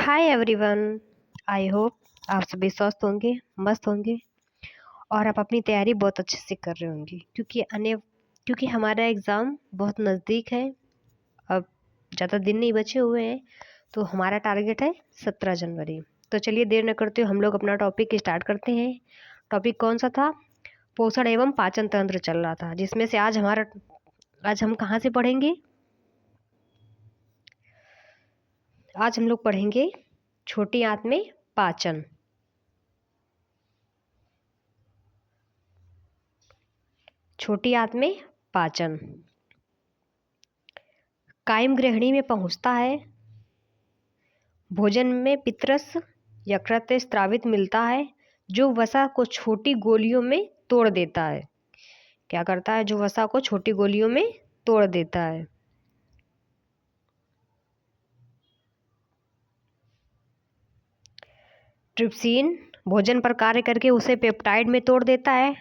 Hi everyone. I hope आप सभी स्वस्थ होंगे, मस्त होंगे और आप अपनी तैयारी बहुत अच्छे से कर रहे होंगे क्योंकि हमारा एग्ज़ाम बहुत नज़दीक है। अब ज़्यादा दिन नहीं बचे हुए हैं, तो हमारा टारगेट है 17 जनवरी। तो चलिए देर न करते हुए हम लोग अपना टॉपिक स्टार्ट करते हैं। टॉपिक कौन सा था? पोषण एवं पाचन तंत्र चल रहा था, जिसमें से आज हम कहाँ से पढ़ेंगे? आज हम लोग पढ़ेंगे छोटी आंत में पाचन। छोटी आंत में पाचन कायम गृहिणी में पहुंचता है। भोजन में पित्तरस यकृत स्रावित मिलता है, जो वसा को छोटी गोलियों में तोड़ देता है। क्या करता है? जो वसा को छोटी गोलियों में तोड़ देता है। ट्रिप्सिन भोजन पर कार्य करके उसे पेप्टाइड में तोड़ देता है।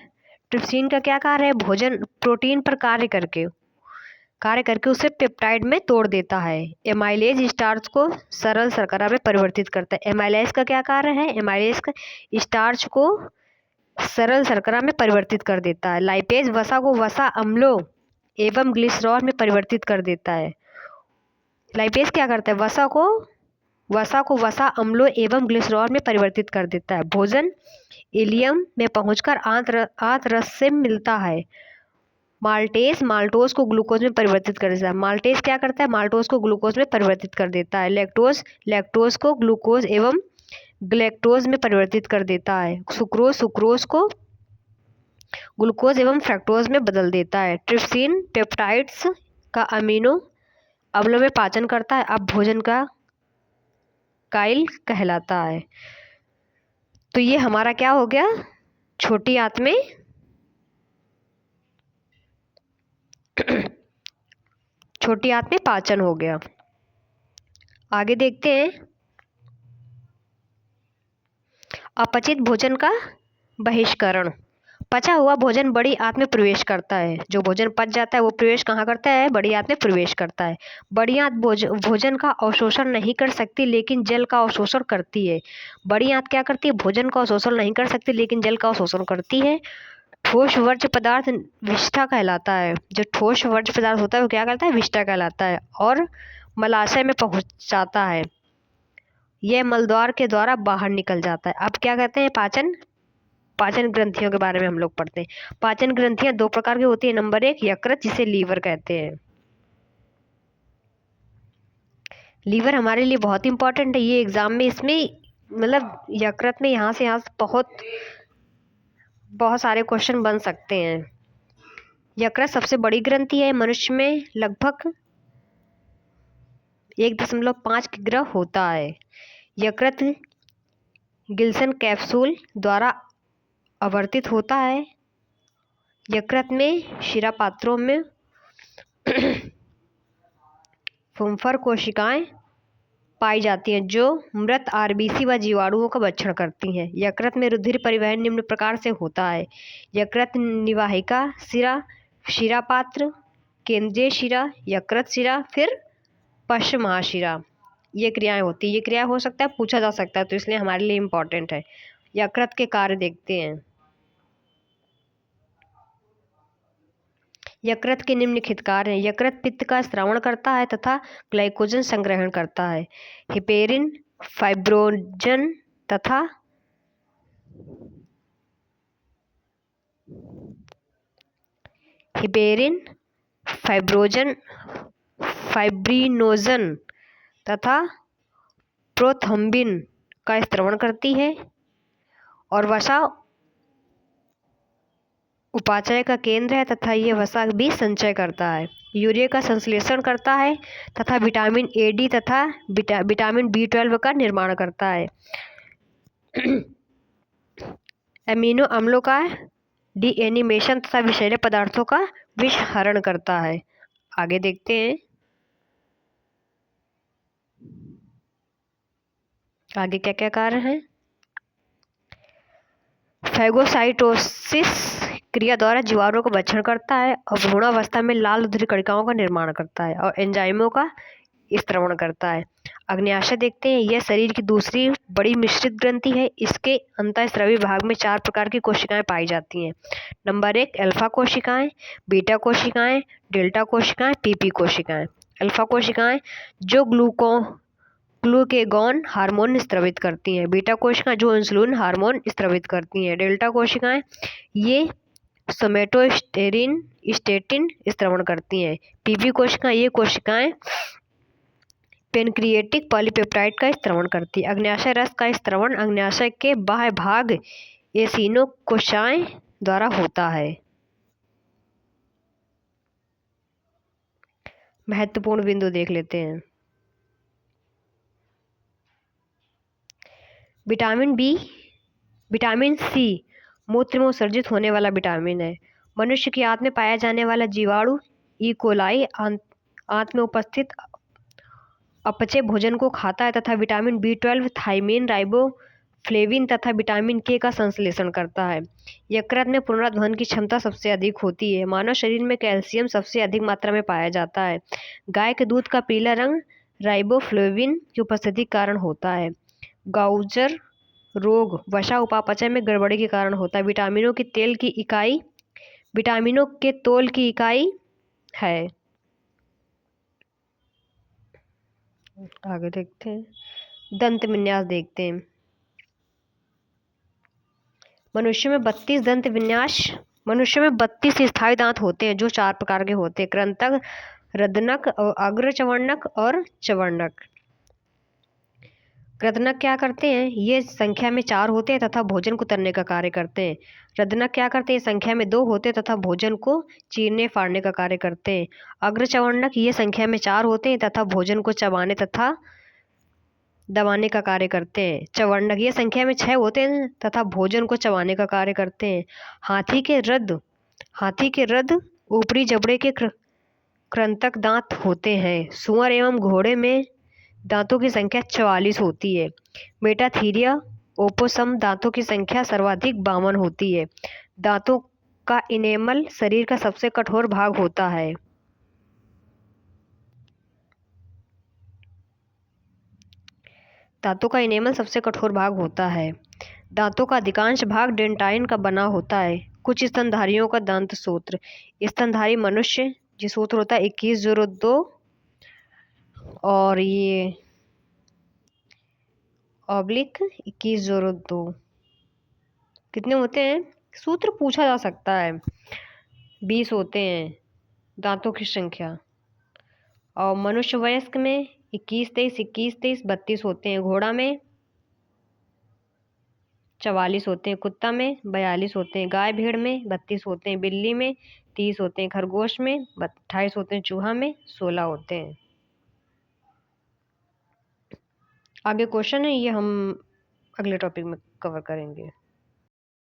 ट्रिप्सिन का क्या कार्य है? भोजन प्रोटीन पर कार्य करके उसे पेप्टाइड में तोड़ देता है। एमाइलेज स्टार्च को सरल शर्करा में परिवर्तित करता है। एमाइलेज का क्या कार्य है? एमाइलेज का स्टार्च को सरल शर्करा में परिवर्तित कर देता है। लाइपेज वसा को वसा अम्लों एवं ग्लिसरॉल में परिवर्तित कर देता है। लाइपेज क्या करता है? वसा को वसा अम्लों एवं ग्लिसरॉल में परिवर्तित कर देता है। भोजन इलियम में पहुंचकर आंत रस से मिलता है। माल्टेज माल्टोज को ग्लूकोज में परिवर्तित कर देता है। माल्टेज क्या करता है? माल्टोज को ग्लूकोज में परिवर्तित कर देता है। लैक्टोज को ग्लूकोज एवं ग्लैक्टोज में परिवर्तित कर देता है। सुक्रोज को ग्लूकोज एवं फ्रक्टोज में बदल देता है। ट्रिप्सिन पेप्टाइड्स का अमीनो अम्लों में पाचन करता है। अब भोजन का काइल कहलाता है। तो ये हमारा क्या हो गया? छोटी आंत में छोटी आंत में पाचन हो गया। आगे देखते हैं। अपचित भोजन का बहिष्करण। पचा हुआ भोजन बड़ी आंत में प्रवेश करता है। जो भोजन पच जाता है वो प्रवेश कहाँ करता है? बड़ी आंत में प्रवेश करता है। बड़ी आंत भोजन का अवशोषण नहीं कर सकती, लेकिन जल का अवशोषण करती है। बड़ी आंत क्या करती है? भोजन का अवशोषण नहीं कर सकती, लेकिन जल का अवशोषण करती है। ठोस वर्ज्य पदार्थ विष्ठा कहलाता है। जो ठोस वर्ज्य पदार्थ होता है वो क्या कहलाता है? विष्ठा कहलाता है और मलाशय में पहुंच है। यह मलद्वार के द्वारा बाहर निकल जाता है। अब क्या कहते हैं? पाचन ग्रंथियों के बारे में हम लोग पढ़ते हैं। पाचन ग्रंथियां दो प्रकार की होती है। नंबर 1 यकृत, जिसे लीवर कहते हैं। लीवर हमारे लिए बहुत इंपॉर्टेंट है। ये एग्जाम में इसमें मतलब यकृत में यहाँ से बहुत सारे क्वेश्चन बन सकते हैं। यकृत सबसे बड़ी ग्रंथि है। मनुष्य में लगभग 1.5 किग्रा होता है। यकृत गिल्सन कैप्सूल द्वारा आवर्तित होता है। यकृत में शिरा पात्रों में फुम्फर कोशिकाएं पाई जाती हैं, जो मृत आरबीसी व जीवाणुओं का भक्षण करती हैं। यकृत में रुधिर परिवहन निम्न प्रकार से होता है। यकृत निवाहिका शिरा पात्र, केंद्रीय शिरा, यकृत शिरा, फिर पश्च महाशिरा। ये क्रियाएं होती है। ये क्रिया हो सकता है, पूछा जा सकता है, तो इसलिए हमारे लिए इम्पोर्टेंट है। यकृत के कार्य देखते हैं। यकृत के निम्नलिखित कार्य हैं। यकृत पित्त का स्रावण करता है तथा ग्लाइकोजन संग्रहण करता है। हिपेरिन फाइब्रोजन तथा फाइब्रिनोजन तथा प्रोथ्रोम्बिन का स्रावण करती है। और वसा उपापचय का केंद्र है तथा ये वसा भी संचय करता है। यूरिया का संश्लेषण करता है तथा विटामिन ए डी तथा विटामिन B12 का निर्माण करता है। अमीनो अम्लों का डीएनिमेशन तथा विषैले पदार्थों का विषहरण करता है। आगे देखते हैं। आगे क्या क्या कार्य हैं? फैगोसाइटोसिस क्रिया द्वारा जीवाणुओं का भक्षण करता है और भ्रूणावस्था में लाल रुधिर कणिकाओं का निर्माण करता है। और एंजाइमों का स्त्रवण करता है। अग्न्याशय देखते हैं, यह शरीर की दूसरी बड़ी मिश्रित ग्रंथि है। इसके अंतःस्रावी भाग में 4 प्रकार की कोशिकाएं पाई जाती हैं। नंबर 1 अल्फा कोशिकाएं, बीटा कोशिकाएं, डेल्टा कोशिकाएं, पीपी कोशिकाएं। अल्फा कोशिकाएं जो ग्लूकेगॉन हार्मोन स्त्रवित करती हैं। बीटा कोशिकाएं जो इंसुलिन हार्मोन स्त्रवित करती हैं। डेल्टा कोशिकाएं ये सोमेटोस्टेरिन स्टेटिन स्त्रवण करती हैं। पीपी कोशिकाएं ये कोशिकाएं पेनक्रिएटिक पॉलीपेप्टाइड का स्त्रवण करती है। अग्न्याशय रस का स्त्रवण अग्न्याशय के बाह्य भाग एसिनो कोशिकाएं द्वारा होता है। महत्वपूर्ण बिंदु देख लेते हैं। विटामिन बी, विटामिन सी मूत्र में उत्सर्जित होने वाला विटामिन है। मनुष्य की आंत में पाया जाने वाला जीवाणु ई कोलाई आंत में उपस्थित अपचे भोजन को खाता है तथा विटामिन B12, थायमीन, राइबोफ्लेविन तथा विटामिन के का संश्लेषण करता है। यकृत में पुनरुत्पादन की क्षमता सबसे अधिक होती है। मानव शरीर में कैल्शियम सबसे अधिक मात्रा में पाया जाता है। गाय के दूध का पीला रंग राइबोफ्लेविन की उपस्थिति के कारण होता है। गाउजर रोग वसा उपापचय में गड़बड़ी के कारण होता है। विटामिनों के तोल की इकाई है। आगे देखते हैं, दंत विन्यास देखते हैं। मनुष्य में 32 स्थायी दांत होते हैं जो 4 प्रकार के होते हैं, कृंतक, रदनक, अग्रचवर्णक और चवर्णक। रदनक क्या करते हैं? ये संख्या में 4 होते हैं तथा भोजन को तरने का कार्य करते हैं। रदनक क्या करते हैं? संख्या में 2 होते हैं तथा भोजन को चीरने फाड़ने का कार्य करते हैं। अग्रचवर्णक ये संख्या में 4 होते हैं तथा भोजन को चबाने तथा दबाने का कार्य करते हैं। चवर्णक ये संख्या में 6 होते हैं तथा भोजन को चबाने का कार्य करते हैं। हाथी के रद ऊपरी जबड़े के कृंतक दांत होते हैं। सुअर एवं घोड़े में दांतों की संख्या 44 होती है। मेटाथीरिया ओपोसम दांतों की संख्या सर्वाधिक 52 होती है। दांतों का इनेमल शरीर का सबसे कठोर भाग होता है। दांतों का इनेमल सबसे कठोर भाग होता है। दांतों का अधिकांश भाग डेंटाइन का बना होता है। कुछ स्तनधारियों का दंत सूत्र। स्तनधारी मनुष्य जो सूत्र होता है 2102 और ये ऑब्लिक 2102 कितने होते हैं? सूत्र पूछा जा सकता है। 20 होते हैं दांतों की संख्या। और मनुष्य वयस्क में 21-23 32 होते हैं। घोड़ा में 44 होते हैं। कुत्ता में 42 होते हैं। गाय भेड़ में 32 होते हैं। बिल्ली में 30 होते हैं। खरगोश में 28 होते हैं। चूहा में 16 होते हैं। आगे क्वेश्चन है, ये हम अगले टॉपिक में कवर करेंगे।